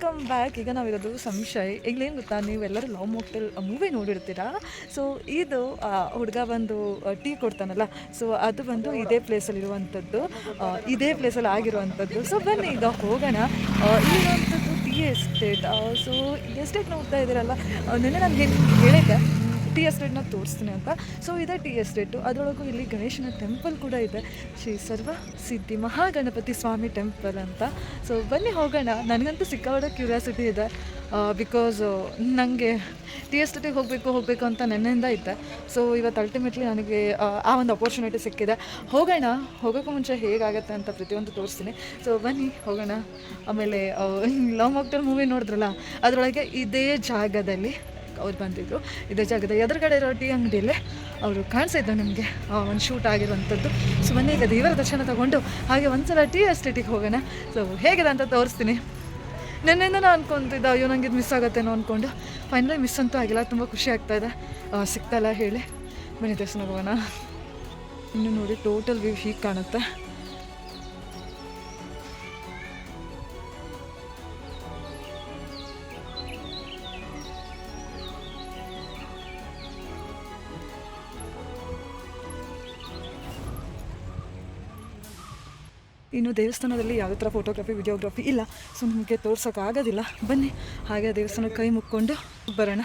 Welcome back. ಈಗ ನಾವಿರೋದು ಸಂಶಯ್. ಈಗಲೇನು ಗೊತ್ತಾ, ನೀವೆಲ್ಲರೂ ಲವ್ ಮಾಕ್ಟೇಲ್ ಮೂವಿ ನೋಡಿರ್ತೀರಾ. ಸೊ ಇದು ಹುಡುಗ ಬಂದು ಟೀ ಕೊಡ್ತಾನಲ್ಲ, ಸೊ ಅದು ಬಂದು ಇದೇ ಪ್ಲೇಸಲ್ಲಿರುವಂಥದ್ದು, ಇದೇ ಪ್ಲೇಸಲ್ಲಿ ಆಗಿರುವಂಥದ್ದು. ಸೊ ಬನ್ನಿ ಈಗ ಹೋಗೋಣ. ಇಲ್ಲಿರುವಂಥದ್ದು ಟೀ ಎಸ್ಟೇಟ್. ಸೊ ಎಸ್ಟೇಟ್ ನೋಡ್ತಾ ಇದ್ದೀರಲ್ಲ, ನಿನ್ನೆ ನಾನು ಹೇಳಿದ್ದೆ ಟೀ ಎಸ್ಟೇಟ್ನ ತೋರಿಸ್ತೀನಿ ಅಂತ. ಸೊ ಇದೇ ಟೀ ಎಸ್ಟೇಟು. ಅದರೊಳಗೂ ಇಲ್ಲಿ ಗಣೇಶನ ಟೆಂಪಲ್ ಕೂಡ ಇದೆ, ಶ್ರೀ ಸರ್ವ ಸಿದ್ಧಿ ಮಹಾಗಣಪತಿ ಸ್ವಾಮಿ ಟೆಂಪಲ್ ಅಂತ. ಸೊ ಬನ್ನಿ ಹೋಗೋಣ. ನನಗಂತೂ ಸಿಕ್ಕಾಪಟ್ಟೆ ಕ್ಯೂರಿಯಾಸಿಟಿ ಇದೆ, ಬಿಕಾಸ್ ನನಗೆ ಟೀ ಎಸ್ಟೇಟಿಗೆ ಹೋಗಬೇಕು ಅಂತ ನೆನ್ನೆಯಿಂದ ಇದ್ದೆ. ಸೊ ಇವತ್ತು ಅಲ್ಟಿಮೇಟ್ಲಿ ನನಗೆ ಆ ಒಂದು ಅಪರ್ಚುನಿಟಿ ಸಿಕ್ಕಿದೆ. ಹೋಗೋಕ್ಕೂ ಮುಂಚೆ ಹೇಗಾಗತ್ತೆ ಅಂತ ಪ್ರತಿಯೊಂದು ತೋರಿಸ್ತೀನಿ. ಸೊ ಬನ್ನಿ ಹೋಗೋಣ. ಆಮೇಲೆ ಲವ್ ಮಾಕ್ಟೇಲ್ ಮೂವಿ ನೋಡಿದ್ರಲ್ಲ, ಅದರೊಳಗೆ ಇದೇ ಜಾಗದಲ್ಲಿ ಅವ್ರು ಬಂದಿದ್ದರು. ಇದೇ ಜಾಗದ ಎದುರುಗಡೆ ಇರೋ ಟೀ ಅಂಗಡಿಯಲ್ಲೇ ಅವರು ಕಾಣಿಸಿದ್ದು ನಿಮಗೆ ಒಂದು ಶೂಟ್ ಆಗಿರುವಂಥದ್ದು. ಸೊ ಬನ್ನಿ ಈಗ ದೇವರ ದರ್ಶನ ತೊಗೊಂಡು ಹಾಗೆ ಒಂದ್ಸಲ ಟೀ ಎಸ್ಟೇಟಿಗೆ ಹೋಗೋಣ. ಸೊ ಹೇಗಿದೆ ಅಂತ ತೋರಿಸ್ತೀನಿ. ನಿನ್ನೆಯಿಂದ ನಾನು ಅಂದ್ಕೊತಿದ್ದೆ, ಅಯ್ಯೋ ನನಗೆ ಇದು ಮಿಸ್ ಆಗುತ್ತೇನೋ ಅಂದ್ಕೊಂಡು. ಫೈನಲಿ ಮಿಸ್ ಅಂತೂ ಆಗಿಲ್ಲ. ತುಂಬ ಖುಷಿ ಆಗ್ತಾಯಿದೆ ಸಿಗ್ತಾಯಿಲ್ಲ ಹೇಳಿ. ಬನ್ನಿ ದರ್ಶನ ಹೋಗೋಣ. ಇನ್ನು ನೋಡಿ ಟೋಟಲ್ ವ್ಯೂ ಹೀಗೆ ಕಾಣುತ್ತೆ. ಇನ್ನು ದೇವಸ್ಥಾನದಲ್ಲಿ ಯಾವುದೇ ಥರ ಫೋಟೋಗ್ರಫಿ ವಿಡಿಯೋಗ್ರಫಿ ಇಲ್ಲ, ಸೊ ನಿಮಗೆ ತೋರ್ಸೋಕ್ಕಾಗೋದಿಲ್ಲ. ಬನ್ನಿ ಹಾಗೆ ದೇವಸ್ಥಾನಕ್ಕೆ ಕೈ ಮುಕ್ಕೊಂಡು ಬರೋಣ.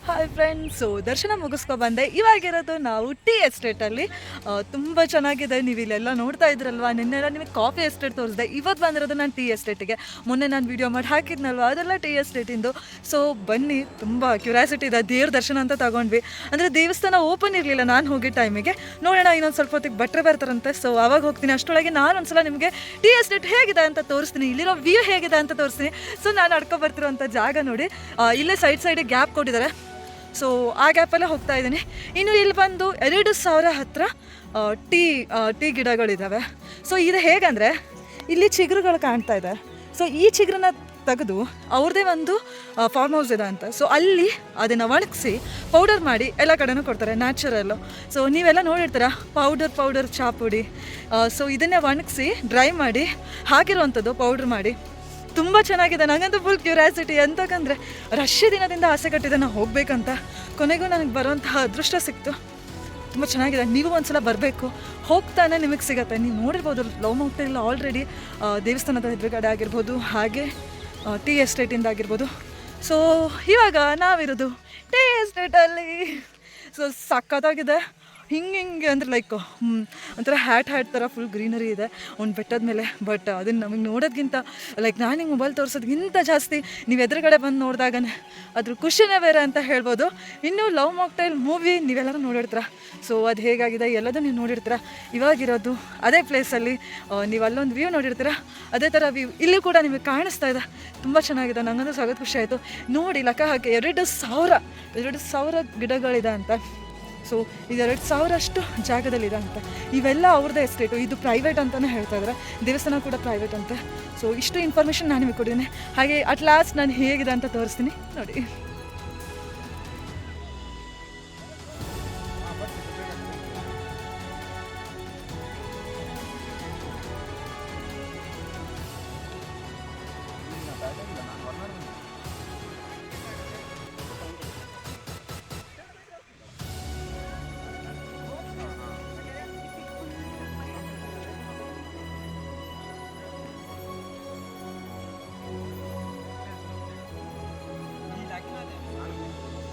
ಹಾಯ್ ಫ್ರೆಂಡ್ಸ್, ಸೊ ದರ್ಶನ ಮುಗಿಸ್ಕೊಬಂದೆ. ಇವಾಗಿರೋದು ನಾವು ಟೀ ಎಸ್ಟೇಟಲ್ಲಿ. ತುಂಬ ಚೆನ್ನಾಗಿದೆ. ನೀವು ಇಲ್ಲೆಲ್ಲ ನೋಡ್ತಾ ಇದ್ರಲ್ವ, ನಿನ್ನೆಲ್ಲ ನಿಮಗೆ ಕಾಫಿ ಎಸ್ಟೇಟ್ ತೋರಿಸಿದೆ. ಇವತ್ತು ಬಂದಿರೋದು ನಾನು ಟೀ ಎಸ್ಟೇಟಿಗೆ. ಮೊನ್ನೆ ನಾನು ವೀಡಿಯೋ ಮಾಡಿ ಹಾಕಿದ್ನಲ್ವ, ಅದೆಲ್ಲ ಟೀ ಎಸ್ಟೇಟಿಂದು. ಸೊ ಬನ್ನಿ, ತುಂಬ ಕ್ಯೂರಿಯಾಸಿಟಿ ಇದೆ. ದೇವ್ರ ದರ್ಶನ ಅಂತ ತಗೊಂಡ್ವಿ. ಅಂದರೆ ದೇವಸ್ಥಾನ ಓಪನ್ ಇರಲಿಲ್ಲ ನಾನು ಹೋಗಿ ಟೈಮಿಗೆ. ನೋಡೋಣ, ಇನ್ನೊಂದು ಸ್ವಲ್ಪ ಹೊತ್ತಿಗೆ ಭಟ್ರೆ ಬರ್ತಾರಂತೆ. ಸೊ ಅವಾಗ ಹೋಗ್ತೀನಿ. ಅಷ್ಟರೊಳಗೆ ನಾನು ಒಂದ್ಸಲ ನಿಮಗೆ ಟೀ ಎಸ್ಟೇಟ್ ಹೇಗಿದೆ ಅಂತ ತೋರಿಸ್ತೀನಿ, ಇಲ್ಲಿರೋ ವ್ಯೂ ಹೇಗಿದೆ ಅಂತ ತೋರಿಸ್ತೀನಿ. ಸೊ ನಾನು ಅಡ್ಕೊ ಬರ್ತಿರೋಂಥ ಜಾಗ ನೋಡಿ, ಇಲ್ಲೇ ಸೈಡಿಗೆ ಗ್ಯಾಪ್ ಕೊಟ್ಟಿದ್ದಾರೆ. ಸೊ ಆ ಗ್ಯಾಪಲ್ಲೇ ಹೋಗ್ತಾ ಇದ್ದೀನಿ. ಇನ್ನು ಇಲ್ಲಿ ಬಂದು 2,000 ಹತ್ತಿರ ಟೀ ಗಿಡಗಳಿದ್ದಾವೆ. ಸೊ ಇದು ಹೇಗಂದರೆ, ಇಲ್ಲಿ ಚಿಗುರುಗಳು ಕಾಣ್ತಾ ಇದೆ. ಸೊ ಈ ಚಿಗುರನ್ನ ತೆಗೆದು ಅವ್ರದ್ದೇ ಒಂದು ಫಾರ್ಮ್ ಹೌಸ್ ಇದೆ ಅಂತ. ಸೊ ಅಲ್ಲಿ ಅದನ್ನು ಒಣಗಿಸಿ ಪೌಡರ್ ಮಾಡಿ ಎಲ್ಲ ಕಡೆನೂ ಕೊಡ್ತಾರೆ, ನ್ಯಾಚುರಲ್ಲು. ಸೊ ನೀವೆಲ್ಲ ನೋಡಿರ್ತೀರ ಪೌಡರ್ ಚಾ ಪುಡಿ. ಸೊ ಇದನ್ನೇ ಒಣಗಿಸಿ ಡ್ರೈ ಮಾಡಿ ಹಾಕಿರುವಂಥದ್ದು, ಪೌಡ್ರ್ ಮಾಡಿ. ತುಂಬ ಚೆನ್ನಾಗಿದೆ. ನನಗಂತೂ ಫುಲ್ ಕ್ಯೂರಿಯಾಸಿಟಿ. ಎಂತಕ್ಕಂದರೆ ರಶ್ ದಿನದಿಂದ ಆಸೆ ಕಟ್ಟಿದೆ ನಾವು ಹೋಗಬೇಕಂತ. ಕೊನೆಗೂ ನನಗೆ ಬರುವಂತಹ ಅದೃಷ್ಟ ಸಿಕ್ತು. ತುಂಬ ಚೆನ್ನಾಗಿದೆ. ನೀವು ಒಂದ್ಸಲ ಬರಬೇಕು, ಹೋಗ್ತಾನೆ ನಿಮಗೆ ಸಿಗುತ್ತೆ. ನೀವು ನೋಡಿರ್ಬೋದು ಲವ್ ಮಾಕ್ಟೇಲ್ ಆಲ್ರೆಡಿ ದೇವಸ್ಥಾನದ ಎದುರುಗಡೆ ಆಗಿರ್ಬೋದು, ಹಾಗೆ ಟೀ ಎಸ್ಟೇಟಿಂದ ಆಗಿರ್ಬೋದು. ಸೊ ಇವಾಗ ನಾವಿರೋದು ಟೀ ಎಸ್ಟೇಟಲ್ಲಿ. ಸೊ ಸಖತ್ತಾಗಿದೆ. ಹಿಂಗೆ ಅಂದರೆ ಲೈಕ್ ಒಂಥರ ಹ್ಯಾಟ್ ಥರ ಫುಲ್ ಗ್ರೀನರಿ ಇದೆ ಒಂದು ಬೆಟ್ಟದ ಮೇಲೆ. ಬಟ್ ಅದನ್ನು ನಮಗೆ ನೋಡೋದ್ಕಿಂತ, ಲೈಕ್ ನಾನು ಹಿಂಗೆ ಮೊಬೈಲ್ ತೋರಿಸೋದ್ಕಿಂತ ಜಾಸ್ತಿ ನೀವು ಎದುರುಗಡೆ ಬಂದು ನೋಡಿದಾಗನೇ ಅದ್ರ ಖುಷಿನೇ ಬೇರೆ ಅಂತ ಹೇಳ್ಬೋದು. ಇನ್ನು ಲವ್ ಮಾಕ್ಟೇಲ್ ಮೂವಿ ನೀವೆಲ್ಲರೂ ನೋಡಿರ್ತೀರ. ಸೊ ಅದು ಹೇಗಾಗಿದೆ ಎಲ್ಲದೂ ನೀವು ನೋಡಿರ್ತೀರ. ಇವಾಗಿರೋದು ಅದೇ ಪ್ಲೇಸಲ್ಲಿ. ನೀವು ಅಲ್ಲೊಂದು ವ್ಯೂ ನೋಡಿರ್ತೀರ, ಅದೇ ಥರ ವ್ಯೂ ಇಲ್ಲಿ ಕೂಡ ನಿಮಗೆ ಕಾಣಿಸ್ತಾ ಇದೆ. ತುಂಬ ಚೆನ್ನಾಗಿದೆ. ನನಗಂತೂ ಸಖತ್ ಖುಷಿ ಆಯಿತು. ನೋಡಿ ಲೆಕ್ಕ ಹಾಕಿ 2,000 ಗಿಡಗಳಿದೆ ಅಂತ. ಸೊ ಇದು 2,000 ಅಷ್ಟು ಜಾಗದಲ್ಲಿದೆ ಅಂತ. ಇವೆಲ್ಲ ಅವ್ರದ್ದೇ ಎಸ್ಟೇಟು. ಇದು ಪ್ರೈವೇಟ್ ಅಂತಲೇ ಹೇಳ್ತಾ ಇದ್ದಾರೆ. ದೇವಸ್ಥಾನ ಕೂಡ ಪ್ರೈವೇಟ್ ಅಂತ. ಸೊ ಇಷ್ಟು ಇನ್ಫಾರ್ಮೇಷನ್ ನಾನು ನಿಮಗೆ ಕೊಟ್ಟಿದ್ದೀನಿ. ಹಾಗೆ ಅಟ್ ಲಾಸ್ಟ್ ನಾನು ಹೇಗಿದೆ ಅಂತ ತೋರಿಸ್ತೀನಿ ನೋಡಿ.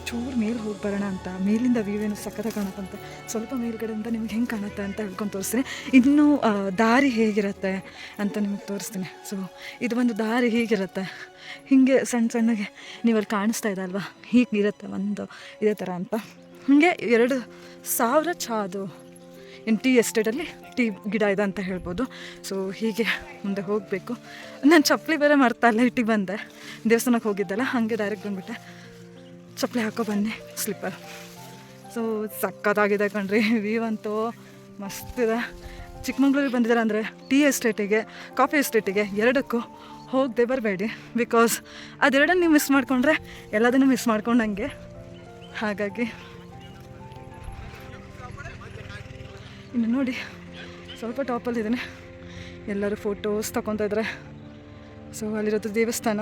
ಚೂರು ಮೇಲೆ ಹೋಗಿ ಬರೋಣ ಅಂತ. ಮೇಲಿಂದ ವ್ಯೂ ಏನು ಸಖತ್ತಾಗಿ ಕಾಣುತ್ತಂತೆ. ಸ್ವಲ್ಪ ಮೇಲ್ಗಡೆಯಿಂದ ನಿಮ್ಗೆ ಹೆಂಗೆ ಕಾಣುತ್ತೆ ಅಂತ ಹೇಳ್ಕೊಂಡು ತೋರಿಸ್ತೀನಿ. ಇನ್ನೂ ದಾರಿ ಹೇಗಿರುತ್ತೆ ಅಂತ ನಿಮಗೆ ತೋರಿಸ್ತೀನಿ. ಸೊ ಇದು ಒಂದು ದಾರಿ ಹೀಗಿರುತ್ತೆ, ಹೀಗೆ ಸಣ್ಣಗೆ ನೀವಲ್ಲಿ ಕಾಣಿಸ್ತಾ ಇದೆ ಅಲ್ವಾ, ಹೀಗಿರುತ್ತೆ ಒಂದು ಇದೇ ಥರ ಅಂತ. ಹಾಗೆ 2,000 ಚಾದು ಇನ್ನು ಟೀ ಎಸ್ಟೇಟಲ್ಲಿ ಟೀ ಗಿಡ ಇದೆ ಅಂತ ಹೇಳ್ಬೋದು. ಸೊ ಹೀಗೆ ಮುಂದೆ ಹೋಗಬೇಕು. ನಾನು ಚಪ್ಪಲಿ ಬೇರೆ ಮಾಡ್ತಾ ಇಲ್ಲ, ಇಟ್ಟಿಗೆ ಬಂದೆ. ದೇವಸ್ಥಾನಕ್ಕೆ ಹೋಗಿದ್ದೆಲ್ಲ, ಹಾಗೆ ಡೈರೆಕ್ಟ್ ಬಂದುಬಿಟ್ಟೆ. ಚಪ್ಪಲಿ ಹಾಕೋ ಬನ್ನಿ, ಸ್ಲಿಪ್ಪರ್. ಸೊ ಸಖತ್ತಾಗಿದೆ ಕಣ್ರಿ. ವ್ಯೂ ಅಂತೂ ಮಸ್ತಿದೆ. ಚಿಕ್ಕಮಂಗ್ಳೂರಿಗೆ ಬಂದಿದ್ದಾರೆ ಅಂದರೆ ಟೀ ಎಸ್ಟೇಟಿಗೆ, ಕಾಫಿ ಎಸ್ಟೇಟಿಗೆ, ಎರಡಕ್ಕೂ ಹೋಗದೆ ಬರಬೇಡಿ. ಬಿಕಾಸ್ ಅದೆರಡನ್ನು ನೀವು ಮಿಸ್ ಮಾಡಿಕೊಂಡ್ರೆ ಎಲ್ಲದನ್ನು ಮಿಸ್ ಮಾಡ್ಕೊಂಡಂಗೆ. ಹಾಗಾಗಿ ಇನ್ನು ನೋಡಿ ಸ್ವಲ್ಪ ಟಾಪಲ್ಲಿದ್ದೀನಿ, ಎಲ್ಲರೂ ಫೋಟೋಸ್ ತಗೊತಾ ಇದ್ದಾರೆ. ಸೊ ಅಲ್ಲಿರೋದು ದೇವಸ್ಥಾನ.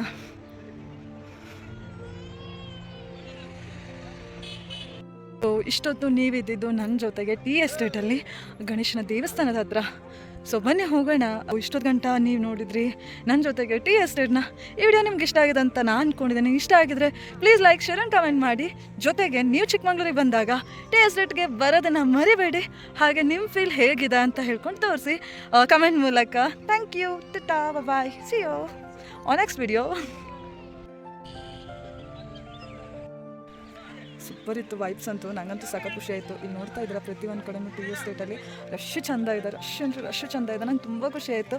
ಇಷ್ಟೊತ್ತು ನೀವಿದ್ದಿದ್ದು ನನ್ನ ಜೊತೆಗೆ ಟೀ ಎಸ್ಟೇಟಲ್ಲಿ ಗಣೇಶನ ದೇವಸ್ಥಾನದ ಹತ್ರ. ಸೊ ಬನ್ನಿ ಹೋಗೋಣ. ಇಷ್ಟೊತ್ತು ಗಂಟ ನೀವು ನೋಡಿದ್ರಿ ನನ್ನ ಜೊತೆಗೆ ಟೀ ಎಸ್ಟೇಟ್ನ. ಈ ವಿಡಿಯೋ ನಿಮ್ಗೆ ಇಷ್ಟ ಆಗಿದೆ ಅಂತ ನಾನು ಅಂದ್ಕೊಂಡಿದ್ದೀನಿ. ಇಷ್ಟ ಆಗಿದ್ರೆ please like, share and comment ಮಾಡಿ. ಜೊತೆಗೆ ನೀವು ಚಿಕ್ಕಮಂಗ್ಳೂರಿಗೆ ಬಂದಾಗ ಟೀ ಎಸ್ಟೇಟ್ಗೆ ಬರೋದನ್ನು ಮರಿಬೇಡಿ. ಹಾಗೆ ನಿಮ್ಮ ಫೀಲ್ ಹೇಗಿದೆ ಅಂತ ಹೇಳ್ಕೊಂಡು ತೋರಿಸಿ ಕಮೆಂಟ್ ಮೂಲಕ. Thank you. Tata, bye, see you on next video. Super ಇತ್ತು ವೈಬ್ಸ್ ಅಂತೂ. ನನಗಂತೂ ಸಖತ್ ಖುಷಿ ಆಯಿತು. ಇಲ್ಲಿ ನೋಡ್ತಾ ಇದ್ದೀರಾ ಪ್ರತಿಯೊಂದು ಕಡೆಯೂ ಟೀ ಎಸ್ಟೇಟಲ್ಲಿ ರಶ್ ಚೆಂದ ಇದೆ, ರಶ್ ಅಂದರೆ ರಶ್ ಚೆಂದ ಇದೆ. ನಂಗೆ ತುಂಬ ಖುಷಿ ಆಯಿತು.